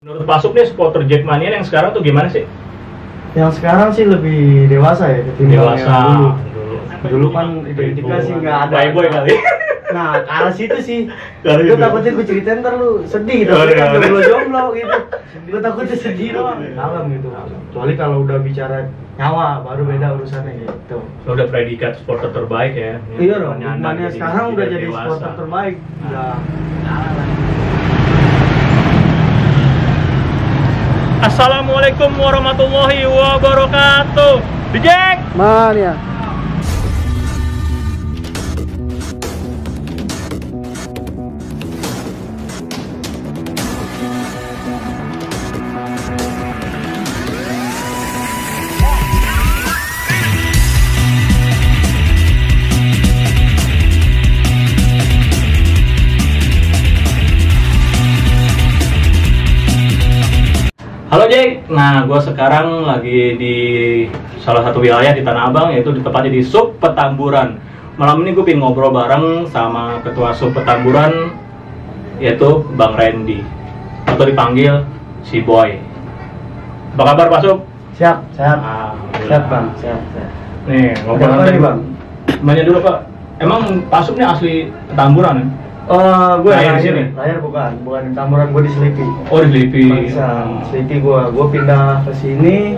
Menurut Pak Sup nih, supporter Jackmania yang sekarang tuh gimana sih? Yang sekarang sih lebih dewasa ya ketimbang Dewasa. yang dulu. Dulu kan identitas sih nggak ada. Playboy kali. Nah, ke arah situ sih. Ke arah Gue situ. takutnya gue ceritain ntar lu sedih gitu. Oh, Kan iya. jomblo-jomblo gitu. Gue takutnya sedih doang. Kalem gitu. Kecuali kalau udah bicara nyawa baru beda urusannya gitu. Lo udah predikat supporter terbaik ya? Iya dong. Penyandang Jackmania sekarang udah jadi dewasa. supporter terbaik. Udah. Assalamualaikum warahmatullahi wabarakatuh. Dijek. Mania. Halo Jack, nah gue sekarang lagi di salah satu wilayah di Tanah Abang, yaitu tepatnya di Sub Petamburan. Malam ini gue pengen ngobrol bareng sama Ketua Sub Petamburan, yaitu Bang Randy, atau dipanggil si Boy. Apa kabar Pak Sub? Siap, sehat. Alhamdulillah. Sehat Bang, sehat. Nih, ngobrol Ada apa nih, Bang? Nanya dulu Pak, emang Pak Sub ini asli Petamburan ya? Gue Lahir di sini? Lahir bukan di Tamburan, gue di Selipi. Oh di Selipi. Bangsa, Selipi gue pindah ke sini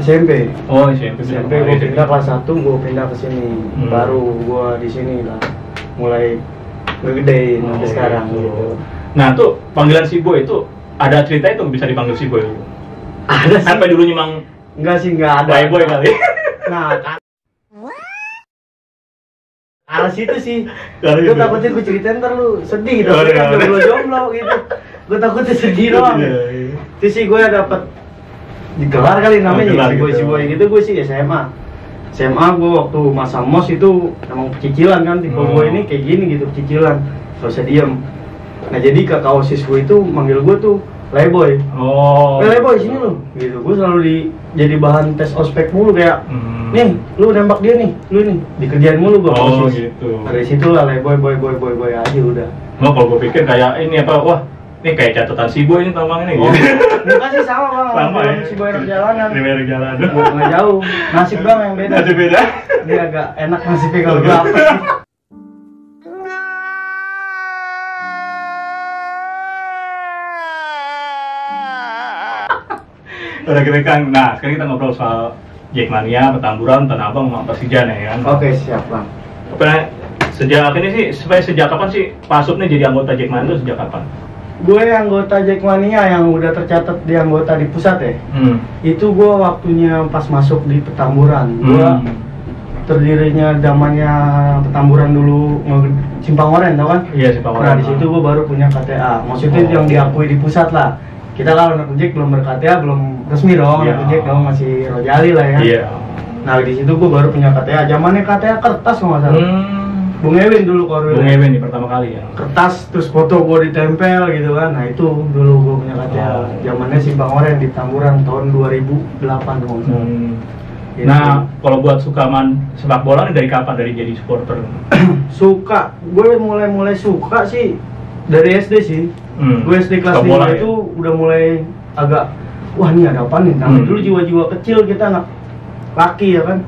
SMP. Oh SMP. SMP gue pindah kelas 1, gue pindah ke sini. Baru gue di sini lah mulai ngegedein sampai sekarang gitu. Nah tuh panggilan si Boy itu ada cerita itu bisa dipanggil si Boy? Ada sih. Sampai dulunya mang Enggak sih, enggak ada. Playboy kali. Nah, arah situ sih. Dari Gue situ. takutnya gue ceritain ntar lu sedih gitu. Oh, iya. Kan jomblo-jomblo gitu. Gue takutnya sedih doang. Iya, iya. Itu sih gue dapet digelar kali namanya gelar si boy gitu. si boy gitu. Gue sih SMA gue waktu masa mos itu emang pecicilan kan, tipe gue ini kayak gini gitu, pecicilan gak usah diem. Nah jadi kakak osis gue itu manggil gue tuh Playboy. Oh. Playboy sini lu gitu. Gue selalu jadi bahan tes ospek mulu kayak nih lu nembak dia nih, lu nih dikerjain mulu gue. Oh gitu. Dari situ lah boy aja udah. Oh kalau gue pikir kayak ini apa, wah ini kayak catatan si Boy ini tampang ini Oh, gitu. muka sih sama bang, Sama ya? si boy anak jalanan. Di merek jalan. Nggak jauh, nasib doang yang beda. Ada beda. Dia agak enak nasibnya kalau Oke. gue apa sih. Udah kita kan. Nah sekarang kita ngobrol soal Jackmania, Petamburan, Tanah Abang, sama Persija nih kan. Oke siap bang. Apa sejak ini sih, sejak kapan sih Pak Sup nih jadi anggota Jackmania itu sejak kapan? Gue anggota Jackmania yang udah tercatat di anggota di pusat ya. Itu gue waktunya pas masuk di Petamburan. Gue terdirinya zamannya Petamburan dulu Simpang Oren, tau kan? Iya Simpang Oren. Nah di situ gue baru punya KTA. Maksudnya Oh. yang diakui di pusat lah. Kita kalau anak Jack belum ber-KTA, belum resmi dong. Iya. Anak Jack dong masih rojali lah ya. Iya. Nah di situ gue baru punya KTA. Zamannya KTA kertas kalau nggak salah. Bung Ewin dulu kalau Bung Ewin nih pertama kali ya. kertas terus foto gue ditempel gitu kan. Nah itu dulu gue punya KTA. Oh. Zamannya Simpang Oren di Tamburan tahun 2008 kalau nggak salah. Gitu. Nah, kalau buat suka sepak bola nih dari kapan? Dari jadi supporter? Suka, gue mulai suka sih dari SD sih. Gue SD kelas Suka 5 bola, ya? itu udah mulai agak wah ini ada apa nih? Namanya dulu jiwa-jiwa kecil kita anak laki ya kan.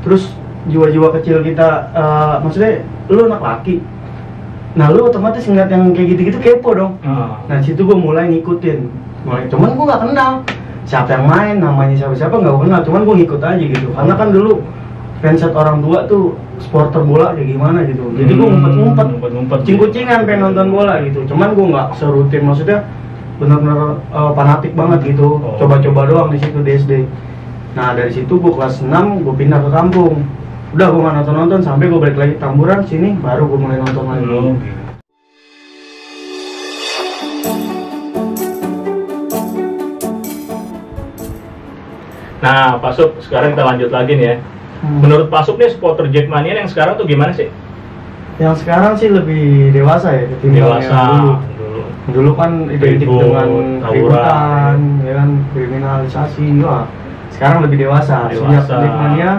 Terus jiwa-jiwa kecil kita maksudnya lu anak laki. Nah, lu otomatis ngeliat yang kayak gitu-gitu kepo dong. Nah, situ gue mulai ngikutin. Cuman gue nggak kenal siapa yang main, namanya siapa-siapa nggak kenal. Cuman gue ngikut aja gitu. Karena kan dulu mindset orang tua tuh supporter bola kayak gimana gitu. Jadi gue ngumpet-ngumpet, cing-kucingan pengen nonton bola gitu. Cuman gue nggak serutin, maksudnya benar-benar fanatik banget gitu. Oh. Coba-coba doang di situ di SD. Nah dari situ gue kelas 6 gue pindah ke kampung. Udah gue nggak nonton sampai gue balik lagi Tamburan sini, baru gue mulai nonton lagi. Nah, Pak Sup, sekarang kita lanjut lagi nih ya. Menurut Pak Sup nih, supporter Jackmania yang sekarang tuh gimana sih? Yang sekarang sih lebih dewasa ya ketimbang yang dulu. Dulu kan identik Ribut, dengan tawuran, keributan, ya kan, kriminalisasi. Wah, sekarang lebih dewasa. Sejak Jackmania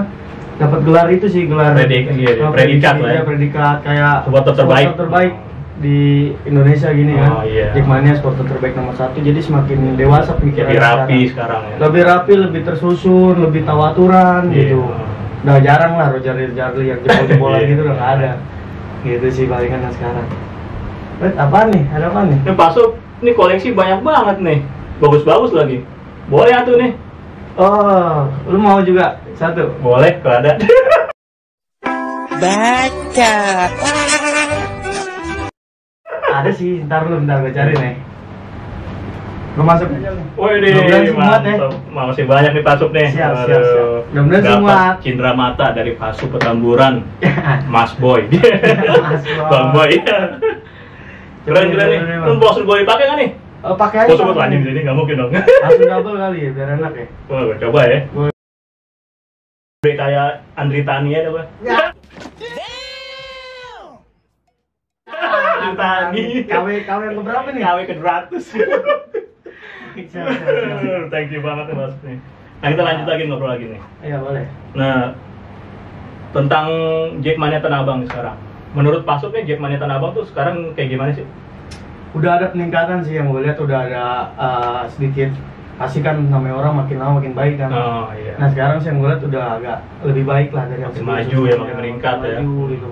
dapat gelar itu sih, gelar Predikat lah ya. Predikat kayak Supporter terbaik. di Indonesia gini kan. Oh, iya. Jackmania supporter terbaik nomor 1, jadi semakin dewasa pemikirannya. Lebih rapi sekarang ya. Lebih rapi, lebih tersusun, lebih tahu aturan Iya. gitu. Udah jarang lah Roger Jarli yang jebol-jebolan Iya. gitu udah nggak ada. Gitu sih palingan sekarang. Apaan nih? Ada apa nih? Ini Pasuk, ini koleksi banyak banget nih. Bagus-bagus lagi. Boleh atuh nih. Oh, lu mau juga satu? Boleh kalau ada. Baca. Ada sih, ntar gue cari nih. Lu masuk aja nih. Wih, Mudah-mudahan sih muat, ya. Masih banyak nih Pasuk nih. Siap. Aduh. Mudah-mudahan sih Dapat muat. cindera mata dari Pasuk Petamburan. Mas Boy. Mas Boy. Bang Boy. Keren nih. Bang. Lu bosen Boy pakai nggak nih? Oh, pakai aja. Gua sebut anjing di sini nggak mungkin dong. Langsung double kali ya, biar enak ya. Wah, gua coba ya. Boleh. Kayak Andri Tani ya coba. Ya. Andri Tani. KW yang keberapa nih? KW ke-200. Siap. Thank you banget Mas nih. Nah, kita lanjut lagi ngobrol lagi nih. Iya, boleh. Nah, tentang Jackmania Tanah Abang nih sekarang. Menurut Pasuk nih Jackmania Tanah Abang tuh sekarang kayak gimana sih? Udah ada peningkatan sih yang gue lihat, udah ada sedikit pasti kan namanya orang makin lama makin baik kan. Oh iya. Nah sekarang sih yang gue lihat udah agak lebih baik lah dari yang Makin sebelumnya. maju ya, makin meningkat ya. Maju gitu.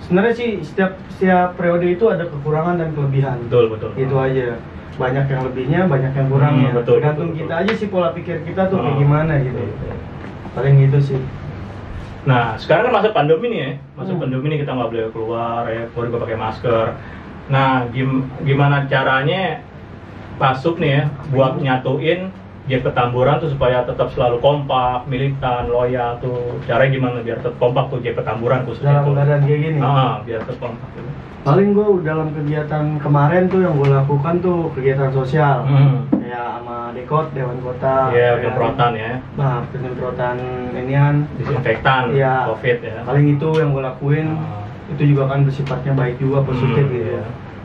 Sebenarnya sih setiap periode itu ada kekurangan dan kelebihan. Betul. Itu aja. Banyak yang lebihnya, banyak yang kurangnya. Betul, Tergantung betul. kita aja sih pola pikir kita tuh kayak Oh, gimana gitu. iya. Paling gitu sih. Nah, sekarang kan masa pandemi nih ya. Masa Hmm. pandemi nih kita nggak boleh keluar ya, keluar juga pakai masker. Nah, gimana caranya Pasuk nih ya buat nyatuin Jack Petamburan tuh supaya tetap selalu kompak, militan, loyal tuh. Caranya gimana biar tetap kompak tuh Jack Petamburan khususnya Dalam tuh. keadaan kayak gini. Biar tetap kompak gitu. Paling gue dalam kegiatan kemarin tuh yang gue lakukan tuh kegiatan sosial. Kayak sama Dekot, Dewan Kota. Iya, kan. penyemprotan ya. Nah, penyemprotan inian. Disinfektan, Iya. COVID ya. Paling itu yang gue lakuin. Itu juga kan bersifatnya baik juga, positif gitu. Iya.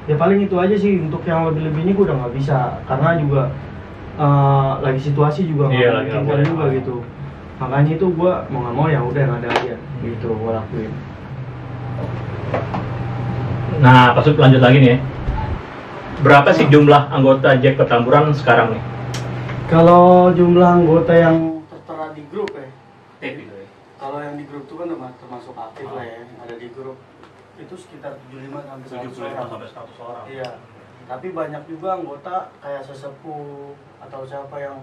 Ya paling itu aja sih, untuk yang lebih-lebihnya gue udah nggak bisa. Karena juga lagi situasi juga Iya, lagi nggak memungkinkan boleh. juga gitu. Makanya itu gue mau nggak mau ya udah yang ada aja gitu gue lakuin. Nah, Pasuk lanjut lagi nih ya. Berapa sih jumlah anggota Jack Petamburan sekarang nih? Kalau jumlah anggota yang tertera di grup ya, Gitu ya. kalau yang di grup itu kan termasuk aktif lah ya, ada di grup itu sekitar 75 sampai 100 orang. sampai 100 orang. Iya. Tapi banyak juga anggota kayak sesepuh atau siapa yang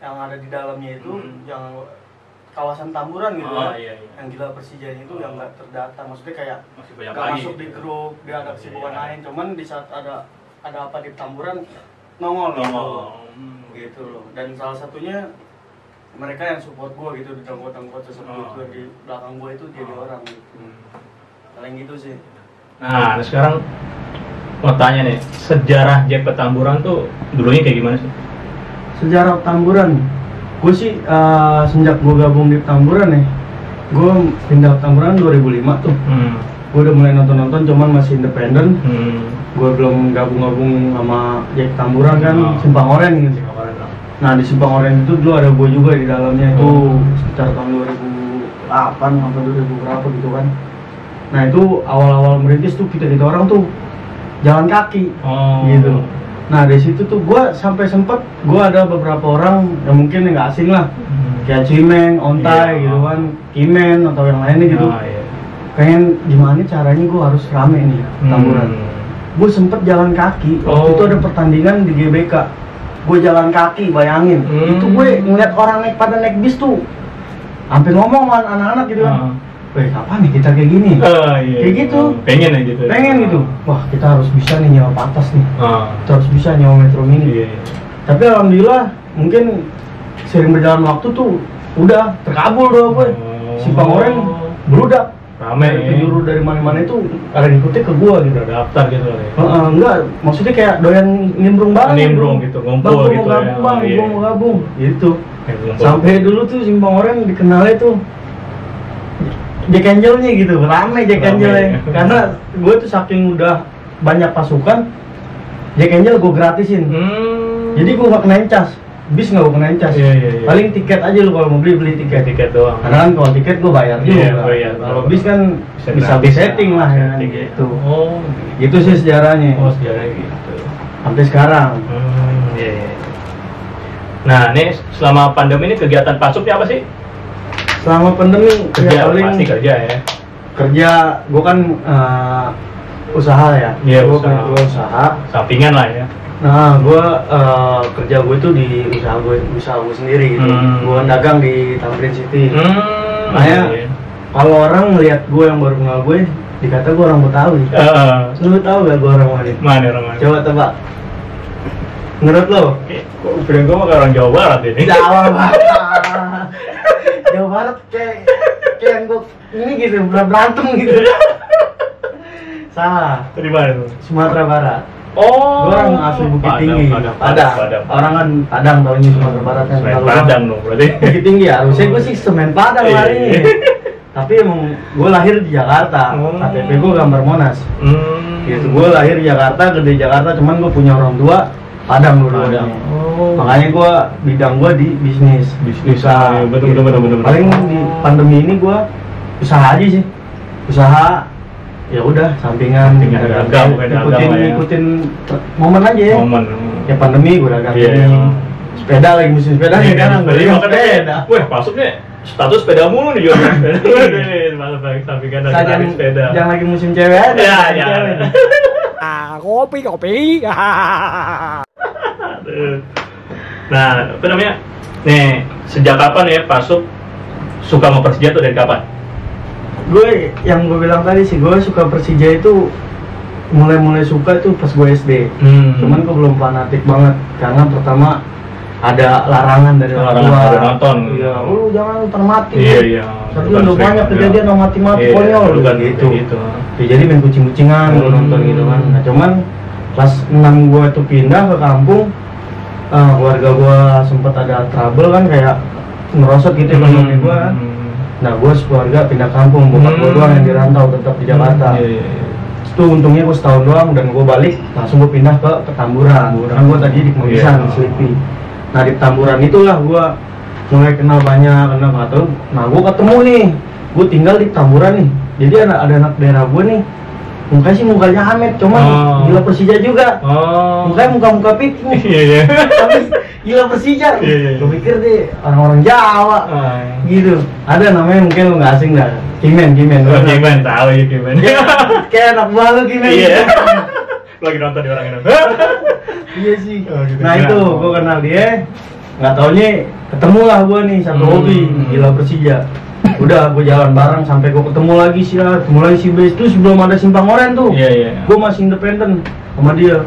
ada di dalamnya itu yang kawasan Tamburan gitu Oh, ya. iya. Yang gila Persijanya itu yang nggak terdata. Maksudnya kayak Masih banyak nggak lagi. masuk di grup, dia ada kesibukan Iya. lain. Cuman di saat ada apa di Tamburan nongol. Gitu loh. Dan salah satunya mereka yang support gua gitu, di anggota-anggota sesepuh itu di belakang gua itu jadi orang gitu. Paling gitu sih. Nah, sekarang mau tanya nih, sejarah Jack Petamburan tuh dulunya kayak gimana sih? Sejarah Tamburan, gue sih sejak gue gabung di Tamburan nih, gue pindah Tamburan 2005 tuh. Gue udah mulai nonton cuman masih independen. Gue belum gabung sama Jack Tamburan kan, Simpang Oren gitu. Nah di Simpang Oren itu dulu ada gue juga di dalamnya itu sekitar tahun 2008 atau 2000 berapa gitu kan. Nah itu awal-awal merintis tuh kita orang tuh jalan kaki gitu. Nah dari situ tuh gue sampai sempet gue ada beberapa orang yang mungkin nggak asing lah, kayak Cimeng, Ontai gitu kan, Kimen atau yang lainnya gitu. Pengen gimana caranya gue harus rame nih Tamburan. Gue sempet jalan kaki. Waktu itu ada pertandingan di GBK. Gue jalan kaki, bayangin. Itu gue ngeliat orang pada naik bis tuh, sampai ngomong sama anak-anak gitu kan. Weh kapan nih kita kayak gini? Kayak gitu. Pengen ya gitu. Pengen gitu. Wah kita harus bisa nih nyewa pantas nih. Kita harus bisa nyewa metro mini. Tapi alhamdulillah mungkin sering berjalan waktu tuh udah terkabul doa gue. Simpang Oren beludak. Rame. Penjuru dari mana-mana itu ada ngikutin ke gua gitu. Daftar gitu lah ya. Enggak, maksudnya kayak doyan nimbrung bareng. Nimbrung gitu, ngumpul gitu ya. Gua mau gabung gitu. Ngumpul. Sampai dulu tuh Simpang Oren dikenalnya tuh Jack Angel-nya gitu, rame Jack Angel-nya. Karena gue tuh saking udah banyak pasukan, Jack Angel gue gratisin. Jadi gue gak kena cas. bis nggak gue kenain cas. Iya. Paling tiket aja lu kalau mau beli tiket. Tiket doang. Karena kan kalau tiket gue bayar juga. Iya, bayar. Kalau bis kan bisa gratis setting lah ya kan, setting, gitu. Oh, Gitu sih sejarahnya. oh sejarah gitu. Sampai sekarang. Iya. Nah, nih selama pandemi ini kegiatan pasupnya apa sih? Selama pandemi Kerja, ya paling pasti kerja ya. kerja. Gue kan usaha ya. Iya, Gue usaha. usaha. Sampingan lah ya. Nah, gue kerja gue itu di usaha gue sendiri gitu. Gue dagang di Tamrin City. Makanya iya. kalau orang ngeliat gue yang baru kenal gue, dikata gue orang Betawi. Lu tahu gak gue orang mana? Mana orang mana? Coba tebak. Menurut lo? Kok pikiran gue mah kayak orang Jawa Barat ini. Jawa Barat. Jawa Barat kayak yang gue ini gitu, berantem gitu. Salah. Dari mana tuh? Sumatera Barat. Oh, Gue orang asli Bukit Tinggi. Padang. Orang kan Padang taunya Sumatera Barat kan. Semen Padang dong berarti. Bukit Tinggi ya. Harusnya gue sih semen Padang Iya. hari ini. Tapi emang gue lahir di Jakarta. KTP gue gambar Monas. Gitu. Gue lahir di Jakarta, gede di Jakarta. Cuman gue punya orang tua Padang dulu-duanya. Oh. Makanya gue bidang gue di bisnis. Usaha. Betul. Paling di pandemi ini gue usaha aja sih. Usaha ya udah sampingan dagang, bukan dagang lah ya. ikutin momen aja ya. Momen. Ya pandemi gue dagang Iya. sepeda lagi musim sepeda nih kan Jadi beli makanya sepeda. wah masuknya status sepeda mulu nih jual sepeda. Malah bagi sampingan dari Sajan sepeda. yang lagi musim cewek ada. Ya, musim ya. cewek. Kopi. Aduh. Nah, apa namanya? Nih, sejak kapan ya Pasuk suka sama Persija tuh dari kapan? Gue yang gue bilang tadi sih, gue suka Persija itu mulai suka itu pas gue SD. Cuman gue belum fanatik banget karena pertama ada larangan dari orang tua. Ada nonton. Iya, lu jangan nonton mati. Iya. Tapi udah banyak kejadian yang mati-mati Iya, konyol dulu kan gitu. gitu. Ya, jadi main kucing-kucingan gue nonton gitu kan. Nah, cuman kelas 6 gue tuh pindah ke kampung. Keluarga gue sempet ada trouble kan, kayak merosot gitu ekonomi gue. Nah, gue sekeluarga pindah kampung, bokap gue doang yang dirantau tetap di Jakarta. Iya. Itu untungnya gue setahun doang dan gue balik langsung gue pindah ke Petamburan. Kan gue tadi di Kemudisan, Iya. Sleepy. Nah, di Petamburan itulah gue mulai kenal banyak, nggak tahu. Nah, gue ketemu nih, gue tinggal di Petamburan nih. Jadi ada anak daerah gue nih, mukanya sih mukanya Ahmed, cuman gila Persija juga. Mukanya muka piting. Iya. Tapi gila Persija. Iya. Gue pikir deh orang-orang Jawa. Gitu. Ada namanya mungkin lu nggak asing dah. Kimen. Kimen tahu ya Kimen. Kayak anak buah lu Kimen. Iya. Lagi nonton di orang ini. Iya sih. Oh, gitu. Nah itu gue kenal dia. Nggak taunya ketemu lah gue nih satu hobi gila Persija. Udah gue jalan bareng sampai gue ketemu lagi si Bes itu sebelum ada Simpang Oren tuh. Iya. Gue masih independen sama dia.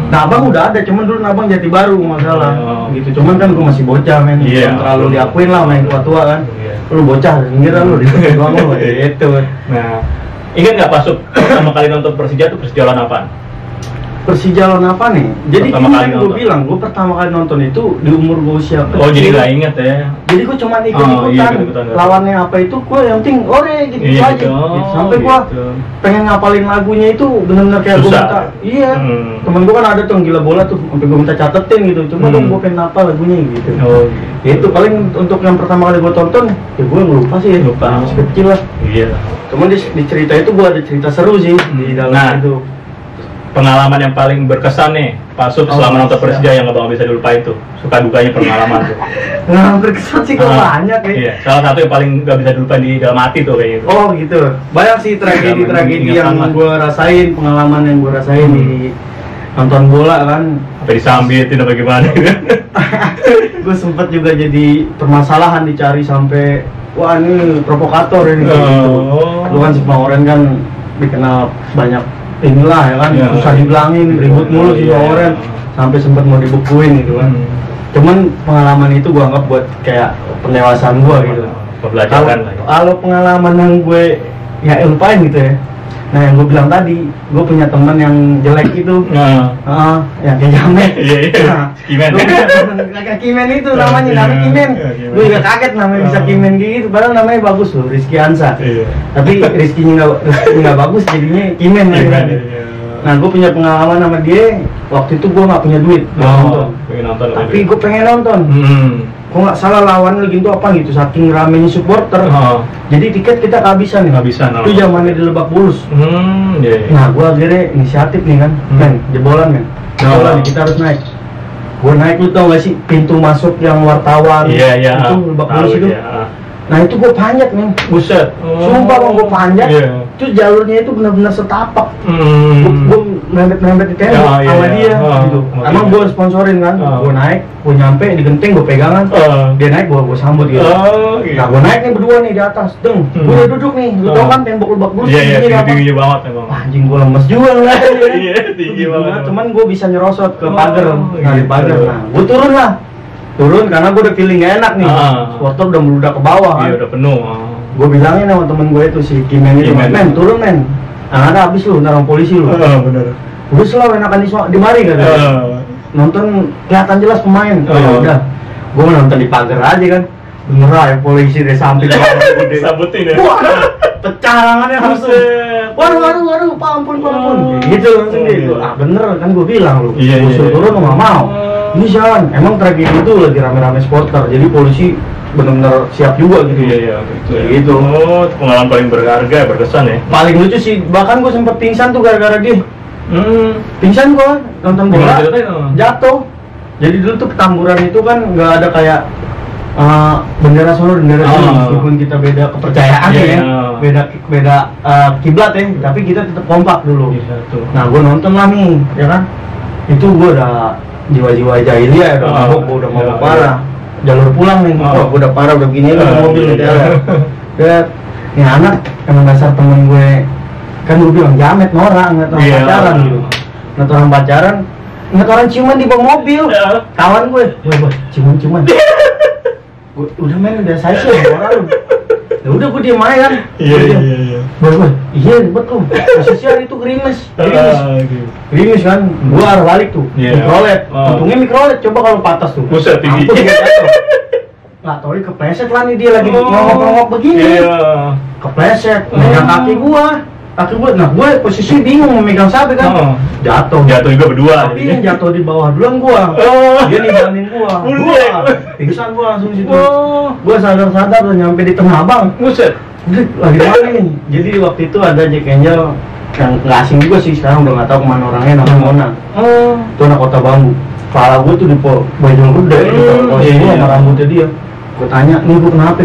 Nah, abang udah ada, cuman dulu abang Jati Baru masalah. Gitu. Cuman kan gue masih bocah men. Iya. Belum terlalu diakuin lah main tua-tua kan. Iya. Lu bocah, ngira lu di doang lu gitu. Nah, ingat nggak Pasuk pertama kali nonton Persija tuh Persija lawan apaan? Persija lawan apa nih? Jadi Pertama gini kali kan gue nonton. bilang, gue pertama kali nonton itu di umur gue usia kecil. Oh, jadi nggak inget ya? Jadi gue cuma Iya, ikut-ikutan, ikut-ikutan. lawannya apa itu gue yang penting ore gitu Iya, aja. gitu. Gitu. Sampai gue Gitu. pengen ngapalin lagunya itu bener-bener kayak gue Susah. minta. Iya. Temen gue kan ada tuh yang gila bola tuh, sampai gue minta catetin gitu. Cuma dong gue pengen apa lagunya gitu. Oh, Itu paling untuk yang pertama kali gue tonton, ya gue lupa sih ya. Lupa. Masih kecil lah. iya. Cuman di cerita itu gue ada cerita seru sih di dalam Nah. itu. Pengalaman yang paling berkesan nih Pasuk selama nonton siap. Persija yang abang bisa dilupain tuh, suka dukanya pengalaman tuh. Nah, berkesan sih kok banyak ya. Iya, salah satu yang paling nggak bisa dilupain di dalam hati tuh kayak gitu. Oh gitu, banyak sih tragedi-tragedi Ingat yang banget. gue rasain, pengalaman yang gue rasain di nonton bola kan. Sampai disambitin apa gimana gitu. Gue sempet juga jadi permasalahan dicari sampai wah ini provokator ini kayak gitu. Lu kan Simpang Oren kan dikenal banyak inilah ya kan, Iya. susah dibilangin, ribut mulu Simpang Iya. Oren sampai sempet mau dibekuin gitu kan. Cuman pengalaman itu gue anggap buat kayak pendewasaan gue gitu. Pembelajaran lah. Kalau pengalaman yang gue nggak lupain gitu ya. Nah yang gue bilang tadi, gue punya teman yang jelek itu, yang kayak Jamet. Iya. Kimen. Gue punya temen kayak Kimen itu namanya, namanya Kimen. Kimen. Gue juga kaget namanya bisa Kimen gitu, padahal namanya bagus loh, Rizky Ansa. Iya. Tapi Rizky-nya nggak bagus, jadinya Kimen lagi. Nah gue punya pengalaman sama dia, waktu itu gue nggak punya duit, buat nonton. Pengen nonton. Tapi gue pengen nonton. Kok nggak salah lawan lagi itu apa gitu, saking ramenya supporter. Jadi tiket kita kehabisan nih. Kehabisan. Itu zamannya di Lebak Bulus. Iya. Nah, gue akhirnya inisiatif nih kan, jebolan men. Jebolan nih, kita harus naik. Gue naik, lu tau gak sih pintu masuk yang wartawan? Iya. Itu Lebak Bulus itu. Nah itu gue panjat men. Buset. Sumpah bang, gue panjat. Itu jalurnya itu benar-benar setapak. Gue nempet di tembok sama dia gitu. Emang gue sponsorin kan. Gue naik, gue nyampe di genteng, gue pegangan. Dia naik, gue sambut gitu. Nah gue naik nih berdua nih di atas. Gue udah duduk nih. Lu tau kan tembok Lebak Bulus tinggi banget emang. Anjing gue lemes juga lah. Iya, tinggi banget. Cuman gue bisa nyerosot ke pagar. Nah di pagar. Nah gue turun karena gue udah feeling gak enak nih. Supporter udah meludak ke bawah kan. Iya udah penuh. Gue bilangin sama temen gue itu si Kimen itu, men turun men. Ada habis lu, ntar polisi lu. Bener. Udah selalu enakan di mari kan. Nonton kelihatan jelas pemain. Udah. Gue nonton di pagar aja kan. Bener ya polisi dari samping. Sabutin ya. Wah, pecah tangannya langsung. Waduh, Pak ampun. Gitu langsung gitu. Bener kan gue bilang lu. Gue suruh turun nggak mau. Ini jangan, emang tragedi itu lagi rame-rame supporter, jadi polisi benar-benar siap juga gitu. Iya, gitu. Oh, itu pengalaman paling berharga, berkesan ya. Paling lucu sih, bahkan gue sempet pingsan tuh gara-gara dia. Pingsan gue nonton bola, jatuh. Jadi dulu tuh Petamburan itu kan nggak ada kayak bendera solo, bendera sini, meskipun kita beda kepercayaan beda kiblat ya, tapi kita tetap kompak dulu. Nah, gue nonton lah nih, ya kan? Itu gue udah jiwa-jiwa jahiliyah, udah mabuk, gue udah mabuk parah. Jalur pulang nih, gue udah parah, udah begini udah mobil nih dia. Nih anak, emang dasar temen gue, kan gue bilang jamet, norak, ngeliat orang pacaran gitu. Ngeliat orang pacaran, ngeliat orang ciuman di bawah mobil. Kawan gue, ciuman. Gue udah main, udah saya sih orang lu. Ya udah gue diem aja kan. Iya. Iya ribet lu. Posisi hari itu gerimis kan. Gue arah balik tuh. Mikrolet. Untungnya mikrolet. Coba kalau patas tuh. Buset tinggi. Nggak tau kepleset lah nih dia lagi ngomong-ngomong begini. Kepleset. Megang kaki gue. Nah gue posisi bingung memegang sapi kan. Jatuh juga berdua. Tapi yang jatuh di bawah duluan gue. Dia ninggalin gue. Pingsan gue langsung situ. Gue sadar udah nyampe di Tanah Abang. Buset. Lagi mana nih? Jadi waktu itu ada Jack Angel yang nggak asing juga sih, sekarang udah nggak tahu kemana orangnya, namanya Mona. Itu anak Kota Bambu. Kepala gue tuh di baju gede, gue sama rambutnya dia. Gue tanya, nih gue kenapa?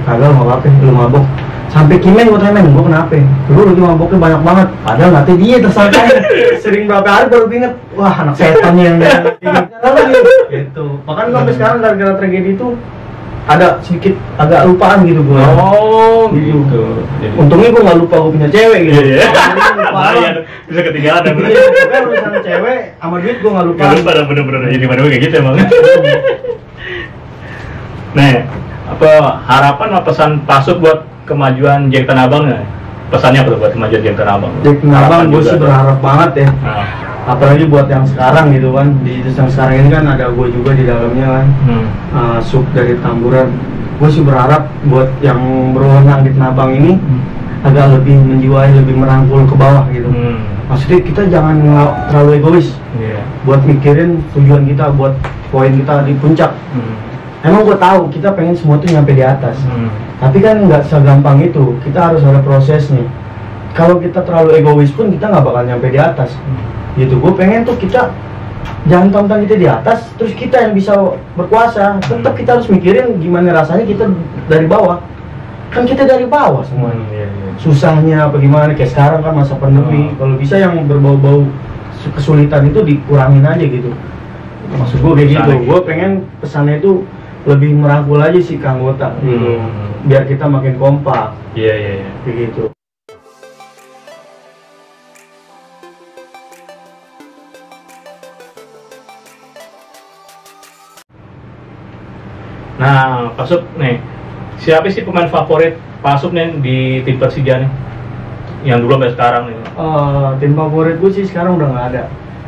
Kagak mau apa? Lu mabok. Sampai Kimen gue tanya, gue kenapa? Lu lagi maboknya banyak banget. Padahal nanti dia tersangka. Sering berapa hari baru inget, wah anak setan yang gitu. Makanya sampai sekarang gara-gara tragedi itu ada sedikit agak lupaan gitu gue. Gitu. Untungnya gue nggak lupa gue punya cewek gitu. Iya. Bisa ketinggalan dan pokoknya urusan cewek sama duit gue nggak lupa. Nggak lupa, bener-bener jadi mana kayak gitu emang. Nah, apa harapan atau pesan Pasut buat kemajuan Jack Tanah Abang ya? Pesannya apa tuh buat kemajuan Jack Tanah Abang? Jack Tanah Abang gue sih berharap banget ya. Apalagi buat yang sekarang gitu kan, di yang sekarang ini kan ada gue juga di dalamnya kan. Sub dari Tamburan. Gue sih berharap buat yang berwenang di Tanah Abang ini agak lebih menjiwai, lebih merangkul ke bawah gitu. Maksudnya kita jangan terlalu egois. Buat mikirin tujuan kita, buat poin kita di puncak. Emang gue tahu kita pengen semua tuh nyampe di atas, tapi kan nggak segampang itu. Kita harus ada prosesnya. Kalau kita terlalu egois pun kita nggak bakal nyampe di atas. Gitu. Gue pengen tuh kita jangan tentang kita di atas, terus kita yang bisa berkuasa. Tetap kita harus mikirin gimana rasanya kita dari bawah. Kan kita dari bawah semuanya. Susahnya apa gimana? Kayak sekarang kan masa pandemi. Kalau bisa yang berbau-bau kesulitan itu dikurangin aja gitu. Maksud gue kayak gitu. Gue pengen pesannya itu lebih merangkul aja sih ke anggota gitu. Biar kita makin kompak. Iya. Kayak gitu. Nah, Pasut nih, siapa sih pemain favorit Pasut nih di tim Persija nih? Yang dulu sampai sekarang nih. Tim favorit gue sih sekarang udah nggak ada.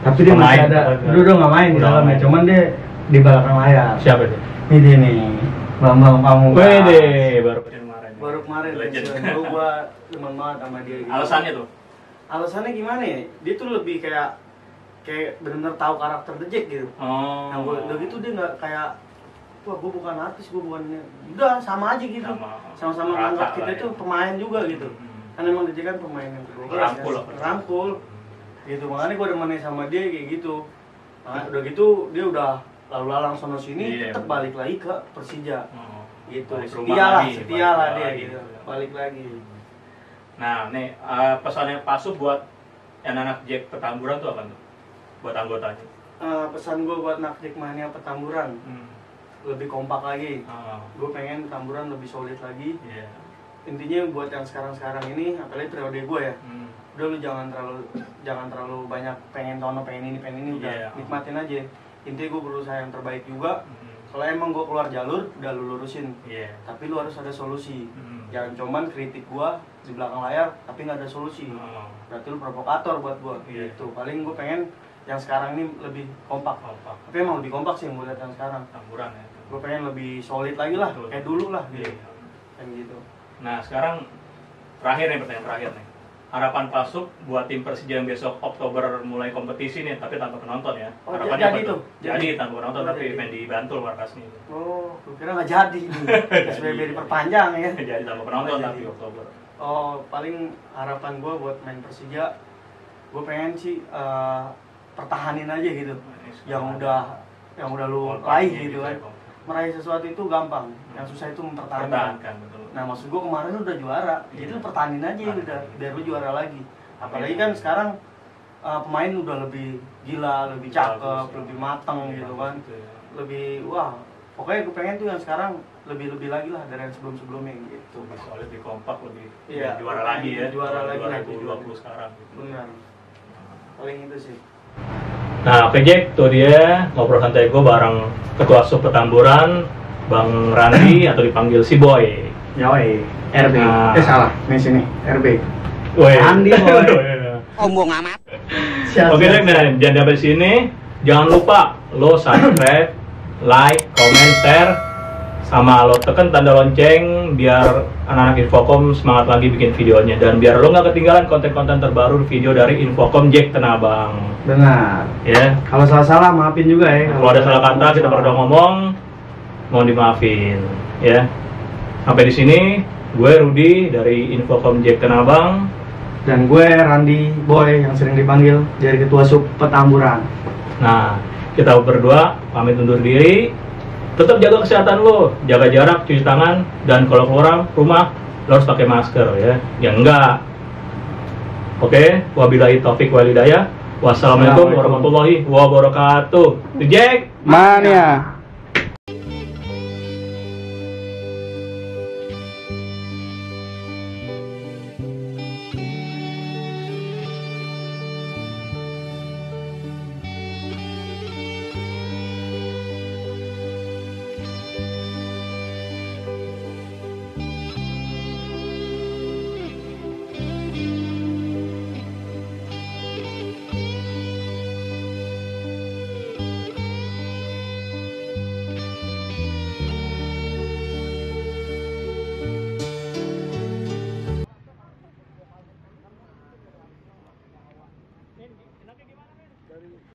Tapi dia masih ada. Udah nggak main di dalamnya. Cuman dia di belakang layar. Siapa itu? Ini dia nih, Bambang Pamungkas. Wede, baru kemarin. Legend. Gue teman banget sama dia. Gitu. Alasannya tuh? Alasannya gimana ya? Dia tuh lebih kayak kayak benar-benar tahu karakter The Jack gitu. Oh. Nah udah gitu dia nggak kayak wah gue bukan artis, gue bukan, udah sama aja gitu, sama-sama nganggap kita itu pemain juga gitu. Kan emang dia kan pemain yang kedua rangkul gitu, makanya gue demennya sama dia kayak gitu. Nah, udah gitu dia udah lalu lalang sono sini, tetap balik lagi ke Persija gitu. Setia lah dia gitu, balik lagi. Nah nih pesannya Pak Sup buat anak-anak Jack Petamburan tuh apa tuh buat anggotanya? Pesan gue buat anak Jack Mania Petamburan, lebih kompak lagi. Gue pengen Petamburan lebih solid lagi. Intinya buat yang sekarang ini, apalagi periode gue ya, udah lu jangan terlalu banyak pengen ini udah nikmatin aja. Intinya gue berusaha yang terbaik juga. Kalau emang gue keluar jalur, udah lu lurusin. Tapi lu harus ada solusi. Jangan cuman kritik gue di belakang layar, tapi nggak ada solusi. Berarti lu provokator buat gue. Gitu. Paling gue pengen yang sekarang ini lebih kompak. Tapi emang lebih kompak sih yang gue lihat yang sekarang. Tamburan ya. Gue pengen lebih solid lagi lah, kayak dulu lah gitu. Kan gitu. Nah sekarang pertanyaan terakhir nih. Harapan Pak Sup buat tim Persija yang besok Oktober mulai kompetisi nih, tapi tanpa penonton ya. Harapannya jadi tuh. Jadi tanpa penonton, tapi main di Bantul markasnya. Oh, gue kira nggak jadi nih. SBB diperpanjang ya. Jadi tanpa penonton tapi Oktober. Oh, paling harapan gue buat main Persija, gue pengen sih pertahanin aja gitu. Yang udah lu raih gitu kan. Meraih sesuatu itu gampang, yang susah itu mempertahankan. Betul. Nah maksud gue kemarin udah juara, jadi lu pertahanin aja udah, biar lu juara lagi. Apalagi kan sekarang pemain udah lebih gila, lebih cakep, lebih mateng gitu kan. Lebih wah, pokoknya gue pengen tuh yang sekarang lebih lagi lah dari yang sebelumnya gitu. Lebih solid, lebih kompak, lebih juara lagi ya. Juara lagi 2020 sekarang. Gitu. Benar. Paling itu sih. Nah, oke Jack, tuh dia ngobrol santai gue bareng Ketua Sup Petamburan, Bang Randi atau dipanggil si Boy. Yoi, RB. Salah, nih sini, RB. Woi. Randi Boy. Ombong amat. Oke Jack, nah jangan sampai sini. Jangan lupa lo subscribe, like, comment, share, sama lo tekan tanda lonceng biar anak-anak Infocom semangat lagi bikin videonya, dan biar lo nggak ketinggalan konten-konten terbaru video dari Infocom Jack Tanabang. Benar. Ya. Kalau salah-salah maafin juga ya. Kalau ada salah kata kita berdua ngomong, mohon dimaafin. Ya. Sampai di sini, gue Rudi dari Infocom Jack Tanabang dan gue Randi Boy yang sering dipanggil dari Ketua Sup Petamburan. Nah, kita berdua pamit undur diri. Tetap jaga kesehatan lo, jaga jarak, cuci tangan, dan kalau keluar rumah lo harus pakai masker ya. Ya enggak. Oke, wabillahi taufik wal hidayah. Wassalamualaikum warahmatullahi wabarakatuh. Jack Mania. enaknya gimana, Men?